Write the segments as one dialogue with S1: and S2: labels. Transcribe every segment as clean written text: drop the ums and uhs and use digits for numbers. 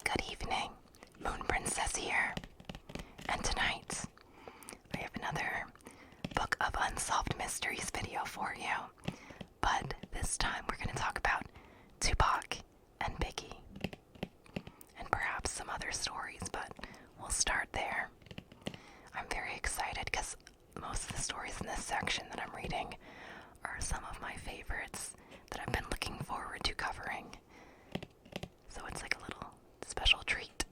S1: Good evening, Moon Princess here, and tonight I have another Book of Unsolved Mysteries video for you, but this time we're going to talk about Tupac and Biggie, and perhaps some other stories, but we'll start there. I'm very excited because most of the stories in this section that I'm reading are some of my favorites that I've been looking forward to covering. So it's like a little special treat.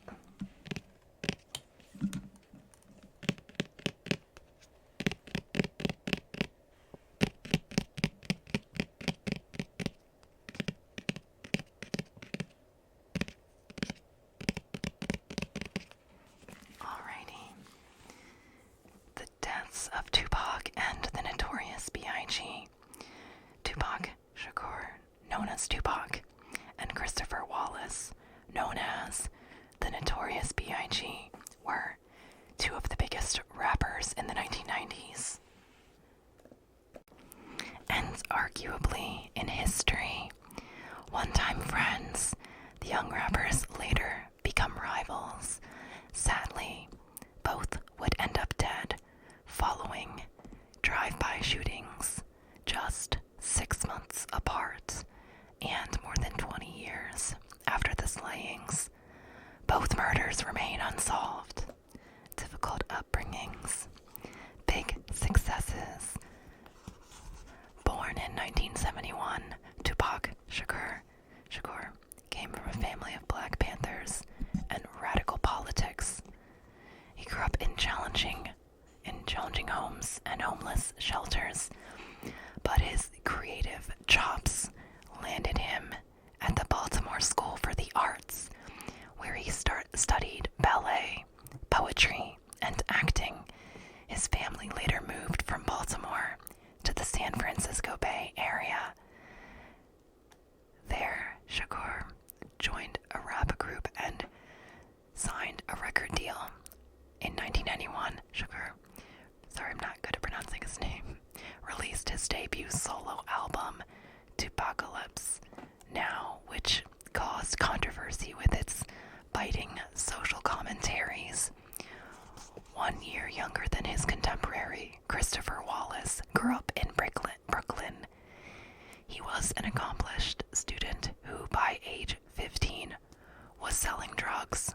S1: Alrighty. The deaths of Tupac and the Notorious B.I.G. Tupac Shakur, known as Tupac, and Christopher Wallace, known as the Notorious B.I.G., were two of the biggest rappers in the 1990s. And arguably in history, one-time friends, the young rappers later become rivals. Sadly, both would end up dead following drive-by shootings just 6 months apart and more than 20 years after the slayings. Both murders remain unsolved. Difficult upbringings, big successes. Born in 1971, Tupac Shakur came from a family of Black Panthers and radical politics. He grew up in challenging homes and homeless shelters, but his creative chops landed him at the Baltimore School for the Arts, where he studied ballet, poetry, and acting. His family later moved from Baltimore to the San Francisco Bay Area. There, Shakur joined a rap group and signed a record deal. In 1991, Shakur, sorry I'm not good at pronouncing his name, released his debut solo album, Tupacalypse Now, which caused controversy with its biting social commentaries. 1 year younger than his contemporary, Christopher Wallace, grew up in Brooklyn. He was an accomplished student who, by age 15, was selling drugs.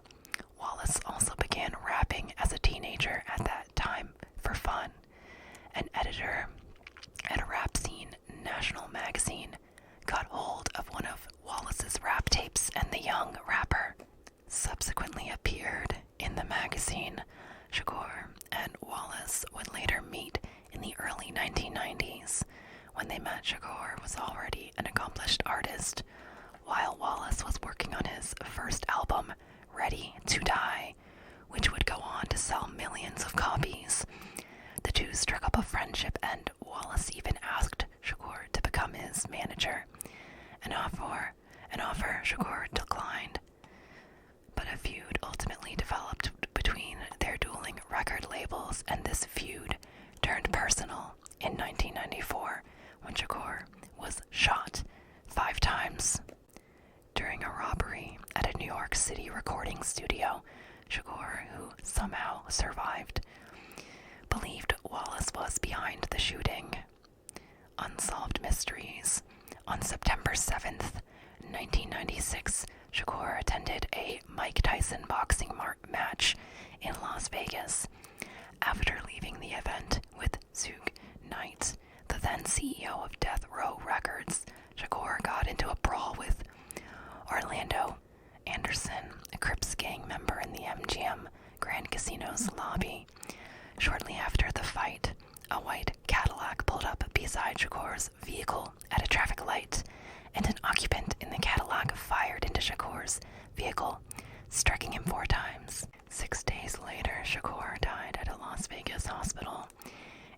S1: Wallace also began rapping as a teenager at that time for fun. An editor at a rap scene national magazine got hold of one of Wallace's rap tapes, and the young rapper subsequently appeared in the magazine. Shakur and Wallace would later meet in the early 1990s. When they met, Shakur was already an accomplished artist, while Wallace was working on his first album, Ready to Die, which would go on to sell millions of copies. The two struck up a friendship, and Wallace even asked Shakur to become his manager. An offer Shakur declined, but a feud ultimately developed between their dueling record labels, and this feud turned personal in 1994 when Shakur was shot 5 times. During a robbery at a New York City recording studio, Shakur, who somehow survived, believed Wallace was behind the shooting. Unsolved Mysteries. On September 7th, 1996, Shakur attended a Mike Tyson boxing match in Las Vegas. After leaving the event with Suge Knight, the then CEO of Death Row Records, Shakur got into a brawl with Orlando Anderson, a Crips gang member in the MGM Grand Casino's lobby. Shortly after the fight, a white Cadillac pulled up beside Shakur's vehicle at a traffic light, and an occupant in the Cadillac fired into Shakur's vehicle, striking him 4 times. 6 days later, Shakur died at a Las Vegas hospital.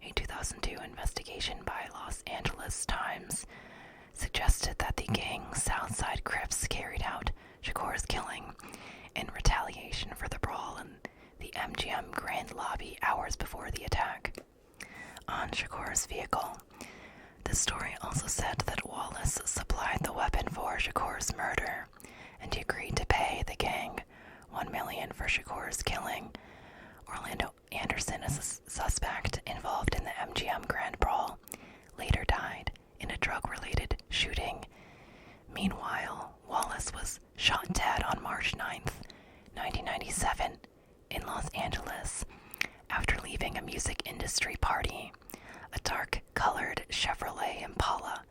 S1: A 2002 investigation by Los Angeles Times suggested that the gang's Southside Crips carried out Shakur's killing in retaliation for the brawl in the MGM Grand Lobby hours before the attack on Shakur's vehicle. The story also said that Wallace supplied the weapon for Shakur's murder, and he agreed to pay the gang $1 million for Shakur's killing. Orlando Anderson is a suspect involved in the MGM Grand Brawl, later died in a drug-related shooting. Meanwhile, Wallace was shot dead on March 9th, 1997, in Los Angeles, after leaving a music industry party. A dark-colored Chevrolet Impala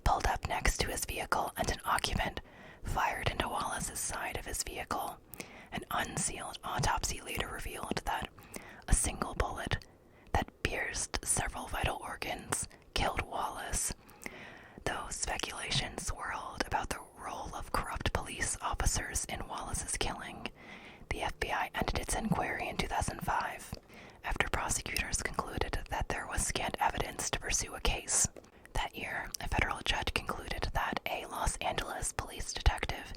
S1: pulled up next to his vehicle, and an occupant fired into Wallace's side of his vehicle. An unsealed autopsy later revealed that a single bullet that pierced several vital organs killed Wallace. Though speculation swirled about the role of corrupt police officers in Wallace's killing, the FBI ended its inquiry in 2005 after prosecutors concluded that there was scant evidence to pursue a case. That year, a federal judge concluded that a Los Angeles police detective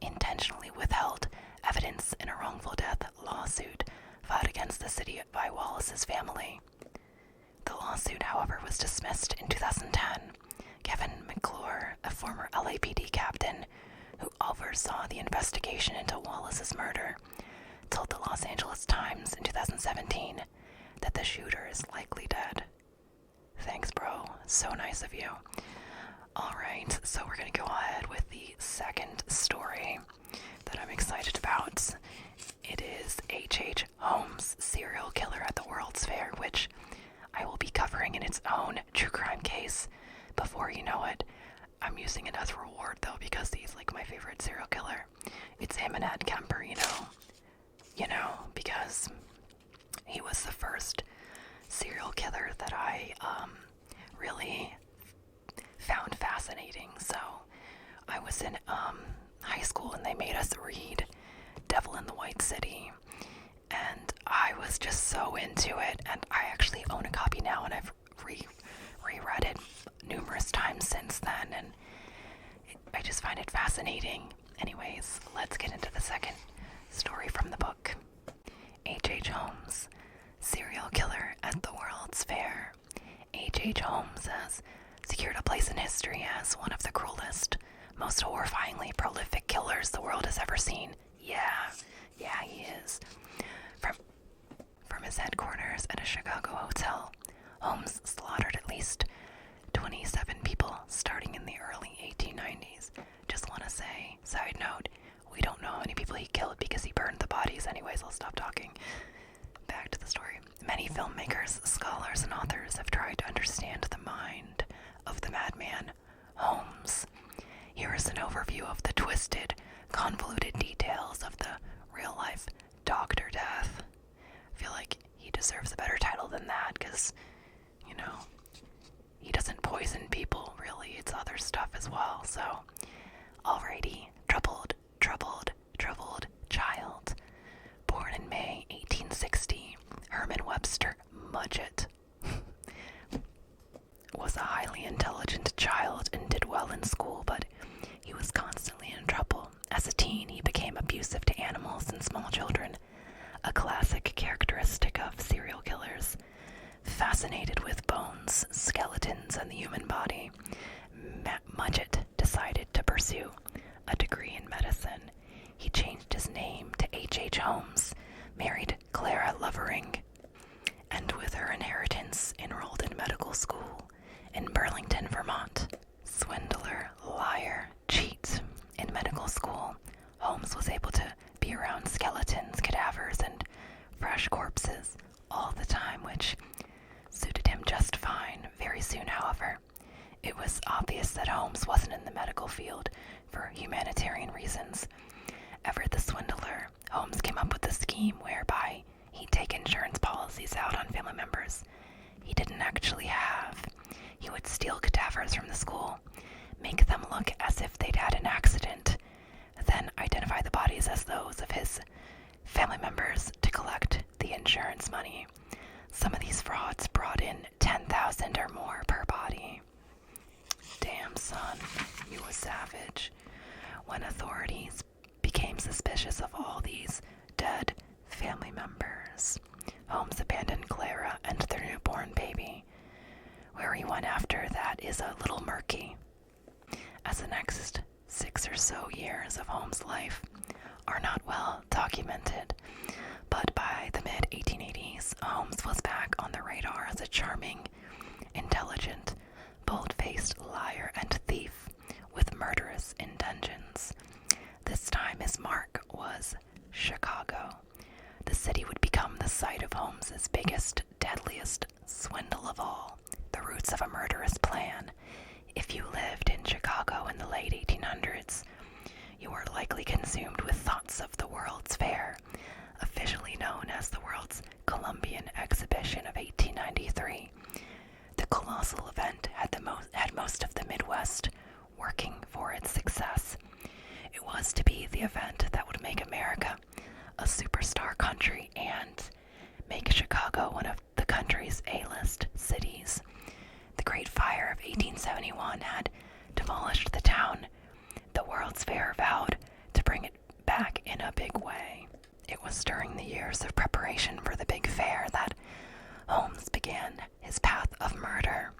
S1: intentionally withheld evidence in a wrongful death lawsuit filed against the city by Wallace's family. The lawsuit, however, was dismissed in 2010. Kevin McClure, a former LAPD captain who oversaw the investigation into Wallace's murder, told the Los Angeles Times in 2017 that the shooter is likely dead. Thanks, bro. So nice of you. Alright, so we're going to go ahead with the second story that I'm excited about. It is H.H. Holmes, serial killer at the World's Fair, which I will be covering in its own true crime case before you know it. I'm using it as a reward, though, because he's like my favorite serial killer. It's him and Ed Kemper, because he was the first serial killer that I really found fascinating. So I was in high school and they made us read Devil in the White City, and I was just so into it, and I actually own a copy now, and I've reread it numerous times since then, and I just find it fascinating. Anyways, let's get into the second story from the book. H.H. Holmes, serial killer at the World's Fair. H.H. Holmes has secured a place in history as one of the cruelest, most horrifyingly prolific killers the world has ever seen. Yeah, he is. From his headquarters at a Chicago hotel, Holmes slaughtered at least 27 people starting in the early 1890s. Just want to say, side note, we don't know how many people he killed because he burned the bodies. Anyways, I'll stop talking. Back to the story. Many filmmakers, scholars, and authors have tried to understand the mind of the madman, Holmes. Here is an overview of the twisted, convoluted details of the real-life Dr. Death. I feel like he deserves a better title than that, because, he doesn't poison people, really. It's other stuff as well. So, alrighty. Troubled child. Born in May 1860, Herman Webster Mudgett was a highly intelligent child and did well in school, but he was constantly in trouble. As a teen, he became abusive to animals and small children, a classic characteristic of serial killers. Fascinated with bones, skeletons, and the human body, Mudgett decided to pursue a degree in medicine. He changed his name to H.H. Holmes, married Clara Lovering, and with her inheritance enrolled in medical school in Burlington, Vermont. Swindler, liar, cheat. In medical school, Holmes was able to be around skeletons, cadavers, and fresh corpses all the time, which suited him just fine. Very soon, however, it was obvious that Holmes wasn't in the medical field for humanitarian reasons. Ever the swindler, Holmes came up with a scheme whereby he'd take insurance policies out on family members he didn't actually have. He would steal cadavers from the school, make them look as if they'd had an accident, then identify the bodies as those of his family members to collect the insurance money. Some of these frauds brought in $10,000 or more per body. Damn, son, you a savage. When authorities became suspicious of all these dead family members, Holmes abandoned Clara and their newborn baby. Where he went after that is a little murky, as the next 6 or so years of Holmes' life are not well documented. But by the mid-1880s, Holmes was back on the radar as a charming, intelligent, bold-faced liar and thief with murderous intentions. This time his mark was Chicago. The city would become the site of Holmes's biggest, deadliest swindle of all, the roots of a murderous plan. If you lived in Chicago in the late 1800s, you were likely consumed with thoughts of the World's Fair, officially known as the World's Colombian Exhibition of 1893. The colossal event had most of the Midwest working for its success. It was to be the event that would make America a superstar country and make Chicago one of the country's A-list cities. The Great Fire of 1871 had demolished the town. The World's Fair vowed to bring it back in a big way. It was during the years of preparation for the big fair that Holmes began his path of murder,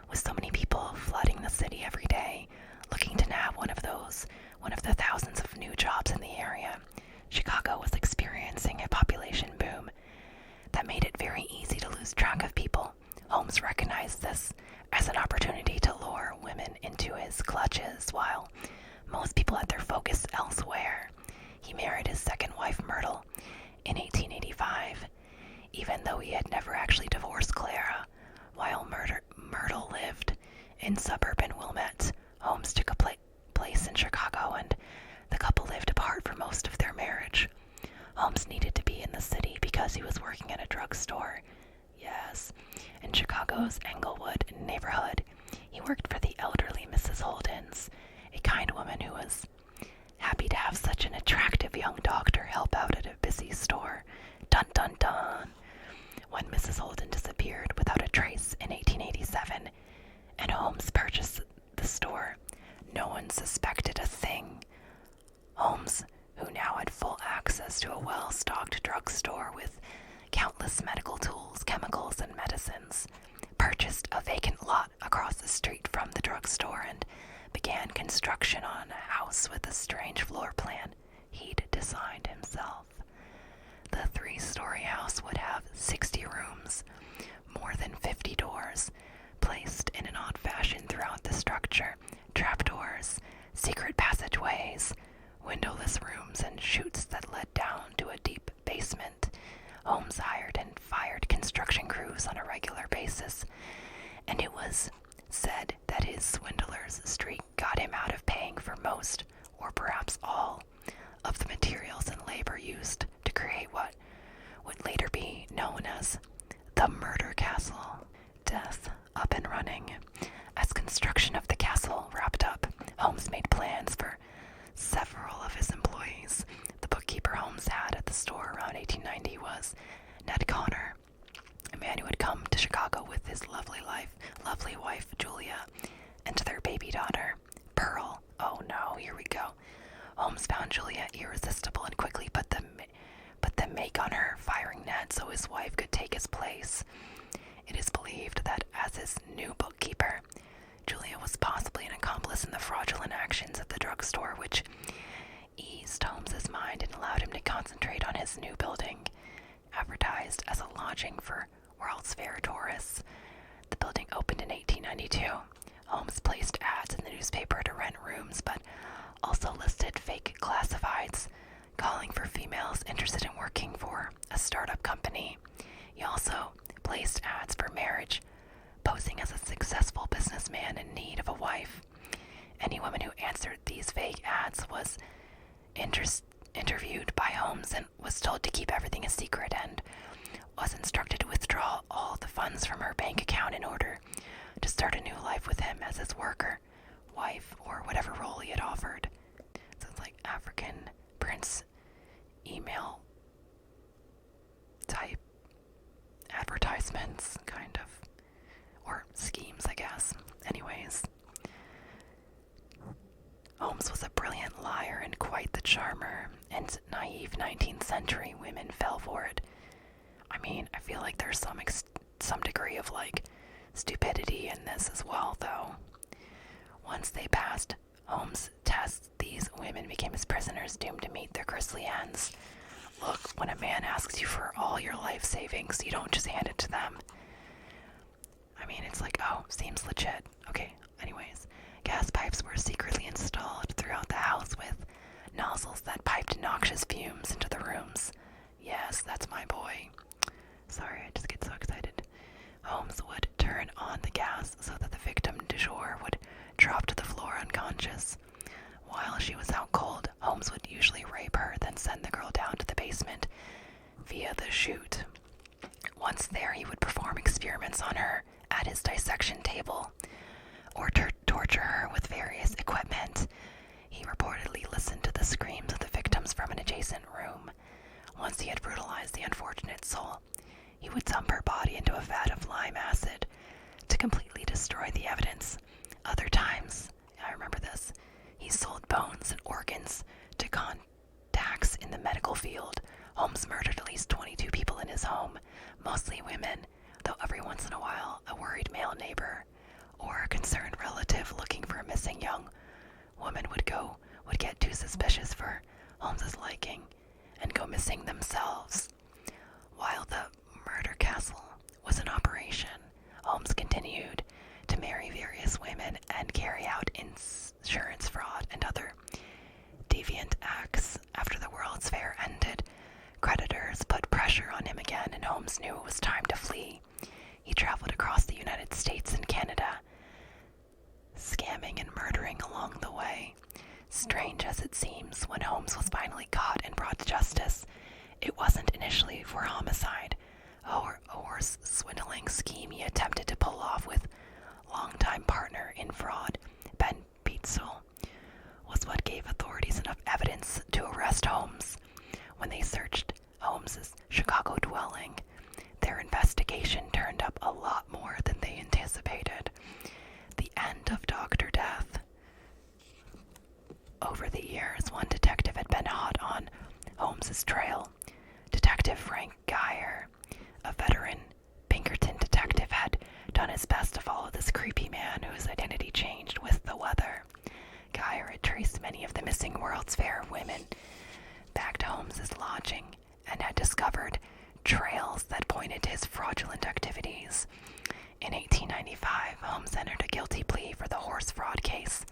S1: with so many people flooding the city every day, looking to nab one of the thousands of new jobs in the area. Chicago was experiencing a population boom that made it very easy to lose track of people. Holmes recognized this as an opportunity to lure women into his clutches, while most people had their focus elsewhere. He married his second wife, Myrtle, in 1885, even though he had never actually divorced Clara. While Myrtle lived in suburban Wilmette, Holmes took a place in Chicago, and the couple lived apart for most of their marriage. Holmes needed to be in the city because he was working at a drugstore. Yes, in Chicago's Englewood neighborhood. He worked for the elderly Mrs. Holden's, a kind woman who was happy to have such an attractive young doctor help out at a busy store. Dun dun dun! When Mrs. Holden disappeared without a trace in 1887, and Holmes purchased the store, no one suspected a thing. Holmes, who now had full access to a well-stocked drugstore with countless medical tools, chemicals, and medicines, purchased a vacant lot across the street from the drugstore and began construction on a house with a strange floor plan he'd designed himself. The 3-story house would have 60 rooms, more than 50 doors, placed in an odd fashion throughout the structure, trapdoors, secret passageways, windowless rooms, and chutes that led down to a deep basement. Holmes hired and fired construction crews on a regular basis, and it was said that his swindler's streak got him out of paying for most, or perhaps all, of the materials and labor used to create what would later be known as the Murder Castle. Death up and running. As construction of the castle wrapped up, Holmes made plans for several of his employees. The bookkeeper Holmes had at the store around 1890 was Ned Connor, a man who had come to Chicago with his lovely wife Julia, and their baby daughter, Pearl. Oh no, here we go. Holmes found Julia irresistible and quickly put the make on her, firing Ned so his wife could take his place. It is believed that as his new bookkeeper, Julia was possibly an accomplice in the fraudulent actions at the drugstore, which eased Holmes's mind and allowed him to concentrate on his new building, advertised as a lodging for World's Fair tourists. The building opened in 1892. Holmes placed ads in the newspaper to rent rooms, but also listed fake classifieds, calling for females interested in working for a startup company. He also placed ads for marriage, posing as a successful businessman in need of a wife. Any woman who answered these fake ads was interviewed by Holmes and was told to keep everything a secret, and was instructed to withdraw all the funds from her bank account in order to start a new life with him as his worker, wife, or whatever role he had offered. So it's like African Prince email type advertisements, kind of, or schemes, I guess. Anyways, Holmes was a brilliant liar and quite the charmer, and naive 19th century women fell for it. I mean, I feel like there's some degree of, stupidity in this as well, though. Once they passed Holmes' tests, these women and became his prisoners, doomed to meet their grisly ends. Look, when a man asks you for all your life savings, you don't just hand it to them. I mean, it's like, oh, seems legit. Okay, anyways. Gas pipes were secretly installed throughout the house with nozzles that piped noxious fumes into the rooms. Yes, that's my boy. Sorry, I just get so excited. Holmes would turn on the gas so that the victim du jour would drop to the floor unconscious. While she was out cold, Holmes would usually rape her, then send the girl down to the basement via the chute. Once there, he would perform experiments on her at his dissection table, or torture her with various equipment. He reportedly listened to the screams of the victims from an adjacent room. Once he had brutalized the unfortunate soul, he would dump her body into a vat of lime acid to completely destroy the evidence. Other times, I remember this, he sold bones and organs to contacts in the medical field. Holmes murdered at least 22 people in his home, mostly women, though every once in a while a worried male neighbor or a concerned relative looking for a missing young woman would get too suspicious for Holmes's liking and go missing themselves. While the murder castle was in operation, Holmes continued to marry various women and carry out insurance fraud and other deviant acts. After the World's Fair ended, creditors put pressure on him again, and Holmes knew it was time to flee. He traveled across the United States and Canada, scamming and murdering along the way. Strange as it seems, when Holmes was finally caught and brought to justice, it wasn't initially for homicide. A horse swindling scheme he attempted to pull off with longtime partner in fraud, Ben Beetzel, was what gave authorities enough evidence to arrest Holmes. When they searched Holmes's Chicago dwelling, their investigation turned up a lot more than they anticipated. The end of Dr. Death. Over the years, one detective had been hot on Holmes's trail. Detective Frank Geyer, a veteran Pinkerton detective, had done his best to follow this creepy man whose identity changed with the weather. Geyer had traced many of the missing World's Fair women back to Holmes's lodging and had discovered trails that pointed to his fraudulent activities. In 1895, Holmes entered a guilty plea for the horse fraud case,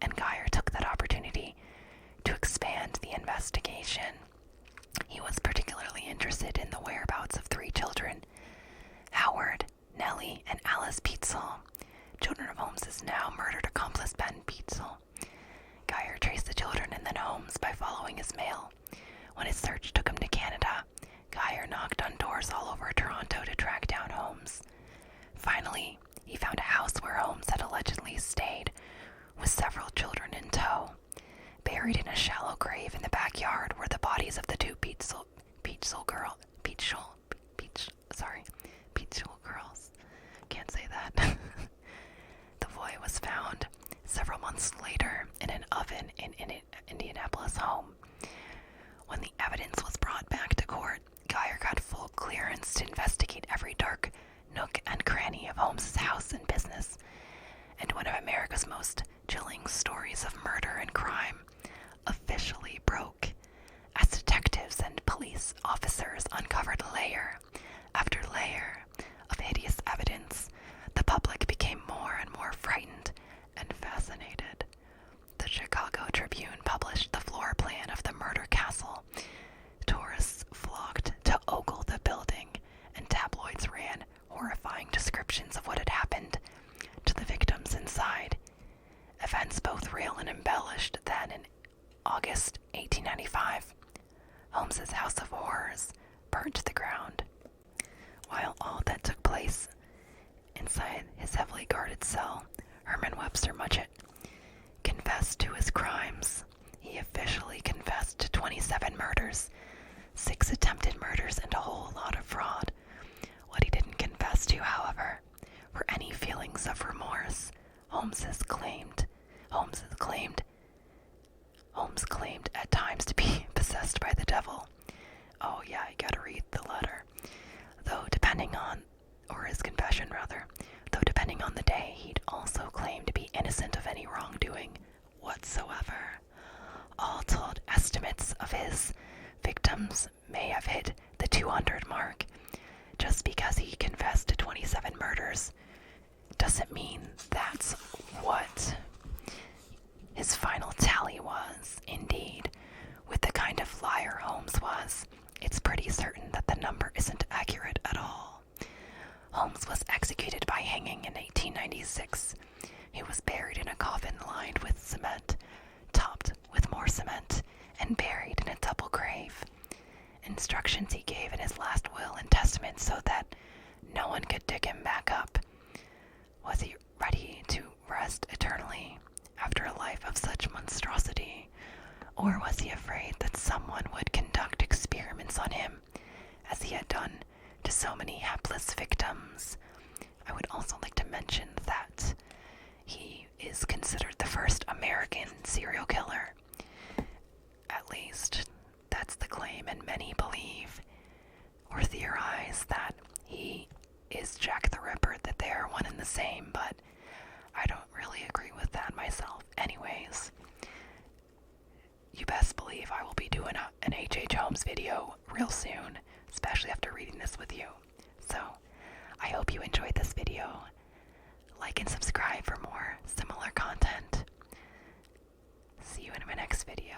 S1: and Geyer took that opportunity to expand the investigation. He was particularly interested in the whereabouts of 3 children, Howard, Nellie, and Alice Beetzel, children of Holmes's now murdered accomplice Ben Beetzel. Geyer traced the children and then Holmes by following his mail. When his search took him to Canada, Geyer knocked on doors all over Toronto to track down Holmes. Finally, he found a house where Holmes had allegedly stayed, with several children in tow. Buried in a shallow grave in the backyard were the bodies of the 2 Beetzel girls. Can't say that. The boy was found several months later in an oven in Indianapolis home. When the evidence was brought back to court, Geyer got full clearance to investigate every dark nook and cranny of Holmes's house and business, and one of America's most chilling stories of murder and crime officially broke as detectives and police officers uncovered layer after layer of hideous evidence. The public became more and more frightened and fascinated. The Chicago Tribune published the floor plan of the murder castle. Tourists flocked to ogle the building, and tabloids ran horrifying descriptions of what had happened to the victims inside. Events both real and embellished. Then, in August 1895, Holmes's house of horrors burned to the ground. While all that took place inside his heavily guarded cell, Herman Webster Mudgett confessed to his crimes. He officially confessed to 27 murders, 6 attempted murders, and a whole lot of fraud. What he didn't confess to, however, were any feelings of remorse. Holmes claimed at times to be possessed by the devil. Oh yeah, I gotta read the letter. His confession, though depending on the day, he'd also claim to be innocent of any wrongdoing whatsoever. All his final tally was. Indeed, with the kind of liar Holmes was, it's pretty certain that the number isn't accurate at all. Holmes was executed by hanging in 1896. He was buried in a coffin lined with cement, topped with more cement, and buried in a double grave. Instructions he gave in his last will and testament so that no one could dig him back up. Was he ready to rest eternally after a life of such monstrosity, or was he afraid that someone would conduct experiments on him, as he had done to so many hapless victims? I would also like to mention that he is considered the first American serial killer. At least, that's the claim, and many believe or theorize that he is Jack the Ripper, that they are one and the same, but I don't really agree with that myself. Anyways, you best believe I will be doing an H.H. Holmes video real soon, especially after reading this with you. So, I hope you enjoyed this video. Like and subscribe for more similar content. See you in my next video.